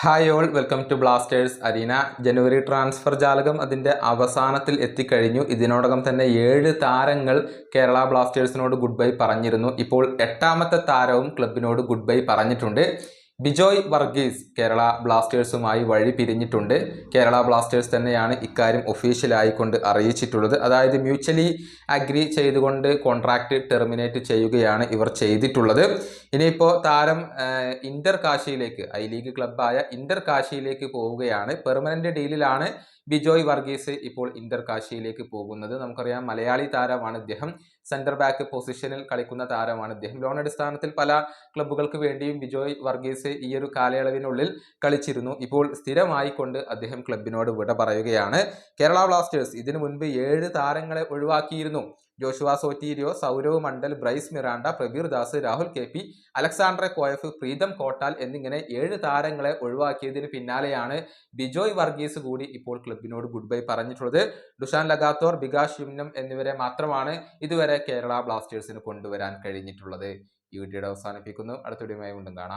Hi all, welcome to Blasters Arena. ജനുവരി transfer ജാലകം അതിൻ്റെ അവസാനത്തിൽ എത്തിക്കഴിഞ്ഞു. ഇതിനോടകം തന്നെ 7 താരങ്ങൾ കേരള ബ്ലാസ്റ്റേഴ്സിനോട് ഗുഡ് ബൈ പറഞ്ഞിരുന്നു. ഇപ്പോൾ 8ാമത്തെ താരവും ക്ലബിനോട് ഗുഡ് ബൈ പറഞ്ഞിട്ടുണ്ട്. ബിജോയ് വർഗീസ് കേരള ബ്ലാസ്റ്റേഴ്സുമായി വഴി പിരിഞ്ഞിട്ടുണ്ട്. കേരള ബ്ലാസ്റ്റേഴ്സ് തന്നെയാണ് ഇക്കാര്യം ഒഫീഷ്യലായിക്കൊണ്ട് അറിയിച്ചിട്ടുള്ളത്. അതായത് മ്യൂച്വലി അഗ്രി ചെയ്തുകൊണ്ട് കോൺട്രാക്റ്റ് ടെർമിനേറ്റ് ചെയ്യുകയാണ് ഇവർ ചെയ്തിട്ടുള്ളത്. ഇനിയിപ്പോൾ താരം ഇന്റർ കാശിയിലേക്ക്, ഐ ലീഗ് ക്ലബ്ബായ ഇന്റർ കാശിയിലേക്ക് പോവുകയാണ്. പെർമനന്റ് ഡീലിലാണ് ബിജോയ് വർഗീസ് ഇപ്പോൾ ഇന്റർ കാശിയിലേക്ക് പോകുന്നത്. നമുക്കറിയാം, മലയാളി താരമാണ് ഇദ്ദേഹം. സെന്റർ ബാക്ക് പൊസിഷനിൽ കളിക്കുന്ന താരമാണ് ഇദ്ദേഹം. ലോൺ അടിസ്ഥാനത്തിൽ പല ക്ലബ്ബുകൾക്ക് വേണ്ടിയും ബിജോയ് വർഗീസ് ഈ ഒരു കാലയളവിനുള്ളിൽ കളിച്ചിരുന്നു. ഇപ്പോൾ സ്ഥിരമായിക്കൊണ്ട് അദ്ദേഹം ക്ലബിനോട് വിട പറയുകയാണ്. കേരള ബ്ലാസ്റ്റേഴ്സ് ഇതിനു മുൻപ് 7 താരങ്ങളെ ഒഴിവാക്കിയിരുന്നു. Joshua Sotirio, Sourav Mondal, Bryce Miranda, Prabir Das, Rahul K P, Alexander Coeff, Pritam Kotal എന്നിങ്ങനെ 7 താരങ്ങളെ ഒഴിവാക്കിയതിന് പിന്നാലെയാണ് ബിജോയ് വർഗീസ് കൂടി ഇപ്പോൾ ക്ലബിനോട് ഗുഡ് ബൈ പറഞ്ഞിട്ടുള്ളത്. ഡുഷാൻ ലഗാത്തോർ, ബികാഷ് യുമ്നം എന്നിവരെ മാത്രമാണ് ഇതുവരെ കേരള ബ്ലാസ്റ്റേഴ്സിന് കൊണ്ടുവരാൻ കഴിഞ്ഞിട്ടുള്ളത്. ഈ വീഡിയോയുടെ അവസാനിപ്പിക്കുന്നു. അടുത്ത വീഡിയോയുമായി വീണ്ടും കാണാം.